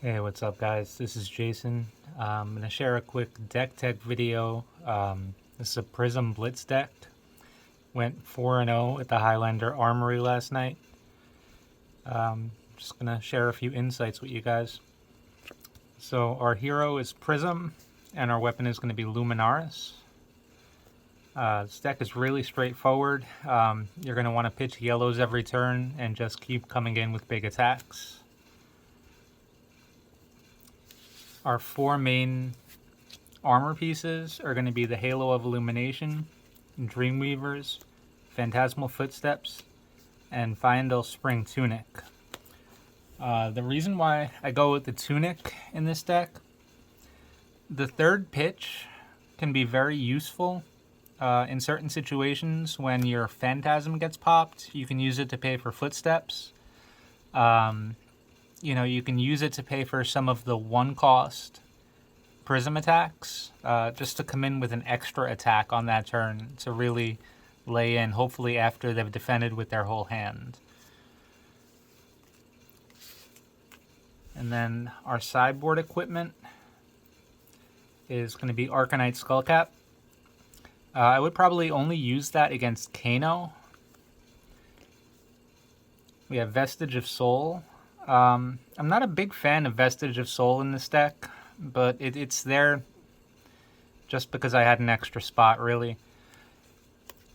Hey, what's up guys? This is Jason. I'm going to share a quick deck tech video. This is a Prism Blitz deck. Went 4-0 at the Highlander Armory last night. Just going to share a few insights with you guys. So our hero is Prism, and our weapon is going to be Luminaris. This deck is really straightforward. You're going to want to pitch yellows every turn and just keep coming in with big attacks. Our four main armor pieces are going to be the Halo of Illumination, Dreamweavers, Phantasmal Footsteps, and Fyendel Spring Tunic. The reason why I go with the Tunic in this deck, the third pitch can be very useful in certain situations. When your Phantasm gets popped, you can use it to pay for Footsteps. You can use it to pay for some of the one-cost Prism attacks, just to come in with an extra attack on that turn to really lay in, hopefully after they've defended with their whole hand. And then our sideboard equipment is going to be Arcanite Skullcap. I would probably only use that against Kano. We have Vestige of Soul. I'm not a big fan of Vestige of Soul in this deck, but it's there just because I had an extra spot, really.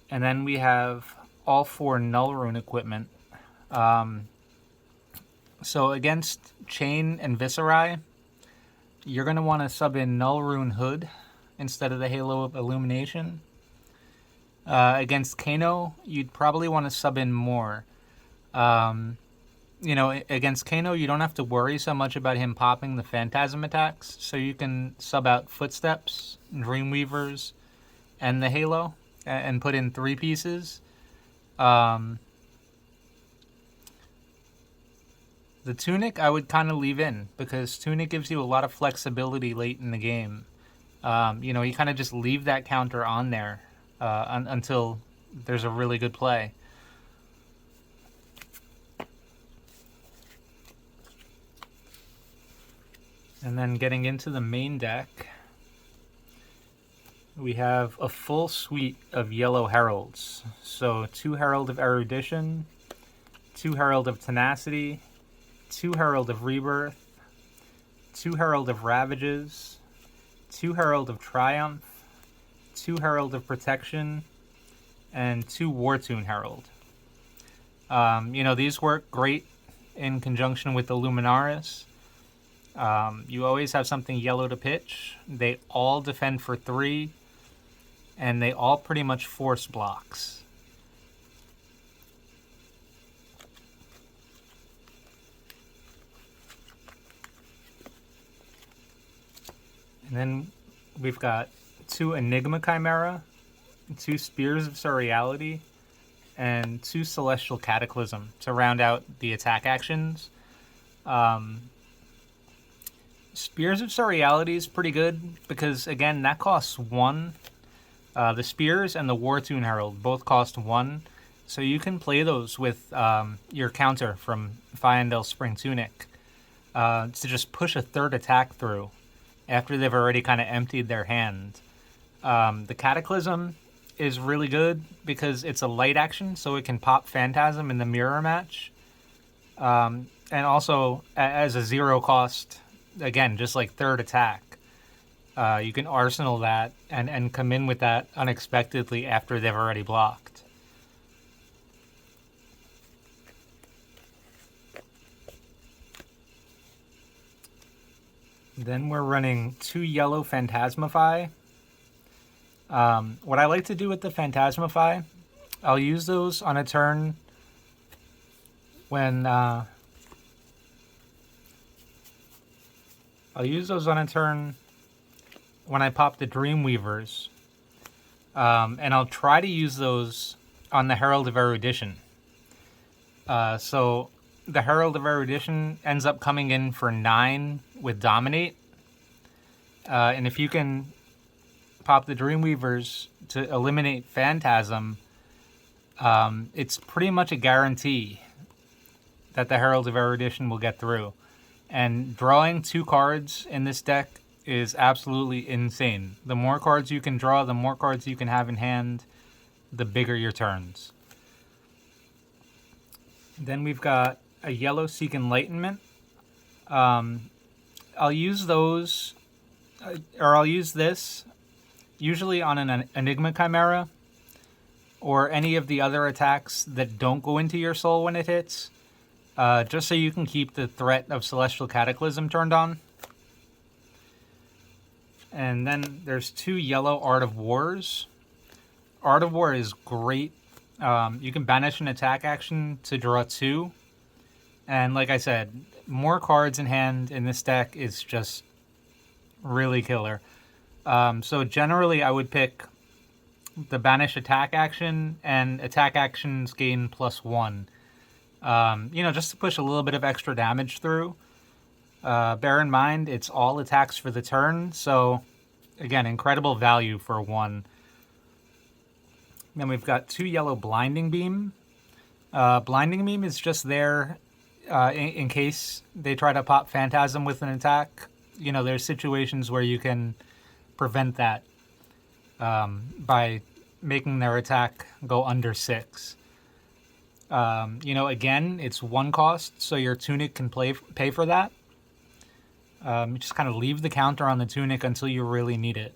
And then we have all four Null Rune equipment. So against Chain and Viscerai, you're going to want to sub in Null Rune Hood instead of the Halo of Illumination. Against Kano, you'd probably want to sub in more. Against Kano, you don't have to worry so much about him popping the Phantasm attacks, so you can sub out Footsteps, Dreamweavers, and the Halo, and put in three pieces. The Tunic, I would kind of leave in, because Tunic gives you a lot of flexibility late in the game. You kind of just leave that counter on there until there's a really good play. And then getting into the main deck, we have a full suite of yellow heralds. So 2 Herald of Erudition, 2 Herald of Tenacity, 2 Herald of Rebirth, 2 Herald of Ravages, 2 Herald of Triumph, 2 Herald of Protection, and 2 Wartune Herald. These work great in conjunction with the Luminaris. You always have something yellow to pitch. They all defend for 3, and they all pretty much force blocks. And then we've got 2 Enigma Chimera, 2 Spears of Surreality, and 2 Celestial Cataclysm to round out the attack actions. Spears of Surreality is pretty good because, again, that costs 1. The Spears and the Wartune Herald both cost 1, so you can play those with your counter from Fyendel Spring Tunic to just push a third attack through after they've already kind of emptied their hand. The Cataclysm is really good because it's a light action, so it can pop Phantasm in the mirror match. And also, as a 0 cost, again, just like third attack, you can arsenal that and come in with that unexpectedly after they've already blocked. Then we're running 2 yellow Phantasmify. What I like to do with the Phantasmify, I'll use those on a turn when I pop the Dreamweavers, and I'll try to use those on the Herald of Erudition. So the Herald of Erudition ends up coming in for 9 with Dominate, and if you can pop the Dreamweavers to eliminate Phantasm, it's pretty much a guarantee that the Herald of Erudition will get through. And drawing 2 cards in this deck is absolutely insane. The more cards you can draw, the more cards you can have in hand, the bigger your turns. Then we've got a yellow Seek Enlightenment. I'll use those, or I'll use this usually on an Enigma Chimera or any of the other attacks that don't go into your soul when it hits, just so you can keep the threat of Celestial Cataclysm turned on. And then there's 2 yellow Art of Wars. Art of War is great. You can banish an attack action to draw 2. And like I said, more cards in hand in this deck is just really killer. So generally I would pick the banish attack action, and attack actions gain +1. Just to push a little bit of extra damage through. Bear in mind, it's all attacks for the turn, so again, incredible value for 1. Then we've got 2 yellow Blinding Beam. Blinding Beam is just there in case they try to pop Phantasm with an attack. There's situations where you can prevent that by making their attack go under 6. Again, it's 1 cost, so your Tunic can pay for that. You just kind of leave the counter on the Tunic until you really need it.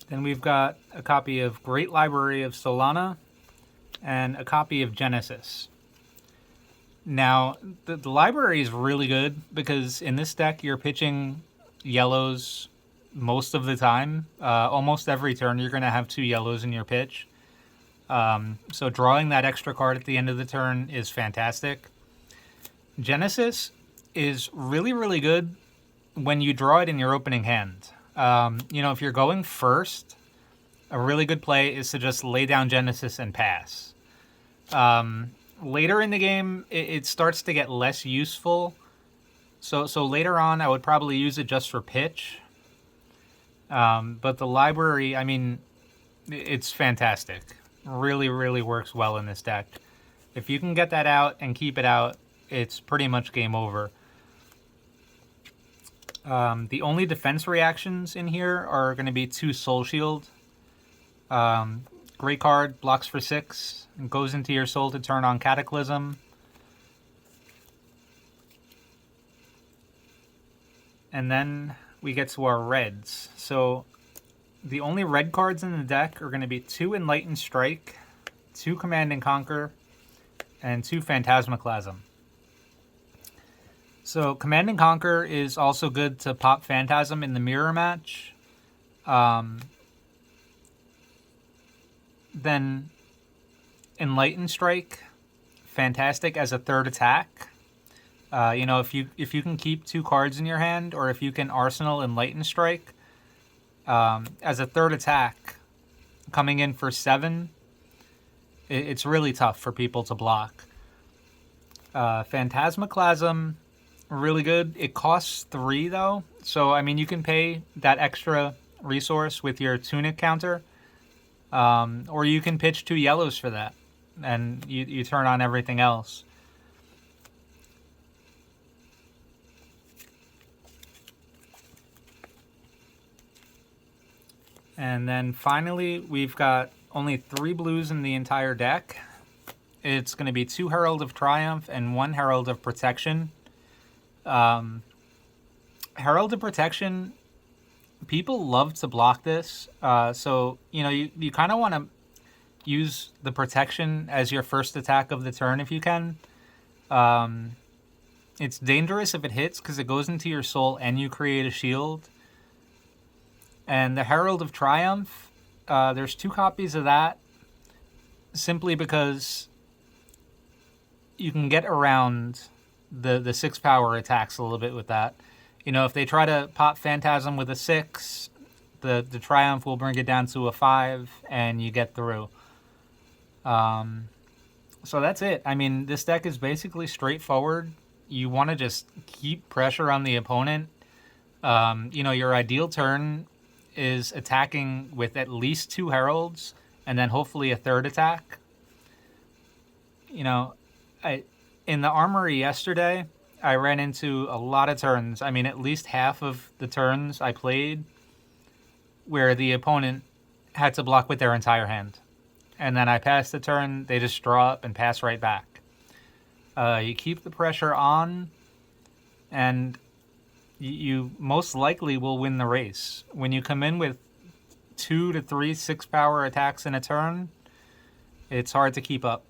Then we've got a copy of Great Library of Solana and a copy of Genesis. Now, the library is really good because in this deck you're pitching yellows most of the time. Almost every turn you're going to have 2 yellows in your pitch. So drawing that extra card at the end of the turn is fantastic. Genesis is really, really good when you draw it in your opening hand. If you're going first, a really good play is to just lay down Genesis and pass. Later in the game, it starts to get less useful. So later on, I would probably use it just for pitch. But the library, it's fantastic. Really, really works well in this deck. If you can get that out and keep it out, it's pretty much game over. The only defense reactions in here are going to be 2 Soul Shield. Great card, blocks for 6, and goes into your soul to turn on Cataclysm. And then we get to our reds. So the only red cards in the deck are going to be 2 Enlightened Strike, 2 Command and Conquer, and 2 Phantasmaclasm. So Command and Conquer is also good to pop Phantasm in the mirror match. Then Enlightened Strike, fantastic as a 3rd attack. If you can keep 2 cards in your hand, or if you can Arsenal Enlightened Strike as a 3rd attack, coming in for 7, it's really tough for people to block. Phantasmaclasm, really good. It costs 3 though, so you can pay that extra resource with your Tunic counter, or you can pitch 2 yellows for that, and you turn on everything else. And then finally, we've got only 3 blues in the entire deck. It's going to be 2 Herald of Triumph and 1 Herald of Protection. Herald of Protection, people love to block this. So you kind of want to use the protection as your first attack of the turn if you can. It's dangerous if it hits because it goes into your soul and you create a shield. And the Herald of Triumph, there's 2 copies of that simply because you can get around the 6 power attacks a little bit with that. If they try to pop Phantasm with a 6, the Triumph will bring it down to a 5, and you get through. So that's it. This deck is basically straightforward. You want to just keep pressure on the opponent. Your ideal turn is attacking with at least 2 Heralds and then hopefully a third attack. You know, in the armory yesterday, I ran into a lot of turns. I mean, at least half of the turns I played where the opponent had to block with their entire hand. And then I pass the turn, they just draw up and pass right back. You keep the pressure on, and you most likely will win the race. When you come in with 2 to 3 6-power attacks in a turn, it's hard to keep up.